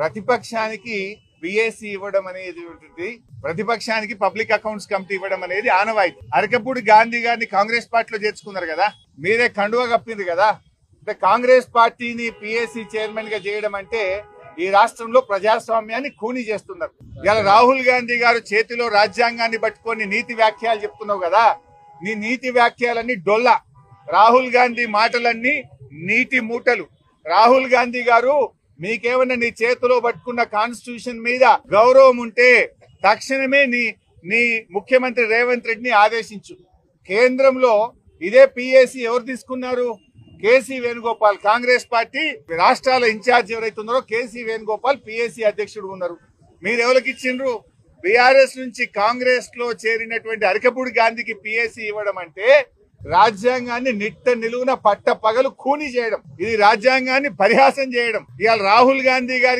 ప్రతిపక్షానికి పిఎస్సి ఇవ్వడం అనేది, ప్రతిపక్షానికి పబ్లిక్ అకౌంట్స్ కమిటీ ఇవ్వడం అనేది ఆనవాయితీ. అరకపూడి గాంధీ గారిని కాంగ్రెస్ పార్టీలో చేర్చుకున్నారు కదా, మీరే కండువా కప్పింది కదా. అంటే కాంగ్రెస్ పార్టీని పిఎస్సి చైర్మన్ గా చేయడం అంటే ఈ రాష్ట్రంలో ప్రజాస్వామ్యాన్ని ఖూనీ చేస్తున్నారు. ఇలా రాహుల్ గాంధీ గారు చేతిలో రాజ్యాంగాన్ని పట్టుకొని నీతి వ్యాఖ్యలు చెప్తున్నావు కదా, నీ నీతి వ్యాఖ్యలన్నీ డొల్ల. రాహుల్ గాంధీ మాటలన్నీ నీటి మూటలు. రాహుల్ గాంధీ గారు, మీకేమన్నా నీ చేతిలో పట్టుకున్న కాన్స్టిట్యూషన్ మీద గౌరవం ఉంటే తక్షణమే నీ ముఖ్యమంత్రి రేవంత్ రెడ్డిని ఆదేశించు. కేంద్రంలో ఇదే పిఎస్సి ఎవరు తీసుకున్నారు? కేసీ వేణుగోపాల్. కాంగ్రెస్ పార్టీ రాష్ట్రాల ఇన్ఛార్జ్ ఎవరైతే ఉన్నారో కేసీ వేణుగోపాల్ పిఎస్సి అధ్యక్షుడు ఉన్నారు. మీరు ఎవరికి ఇచ్చిండ్రు? బీఆర్ఎస్ నుంచి కాంగ్రెస్ లో చేరినటువంటి అరకపూడి గాంధీకి పిఎస్సి ఇవ్వడం అంటే రాజ్యాంగాన్ని నిట్ట నిలువున పట్ట పగలు ఖూనీ చేయడం, ఇది రాజ్యాంగాన్ని పరిహాసం చేయడం. ఇవాళ రాహుల్ గాంధీ గారి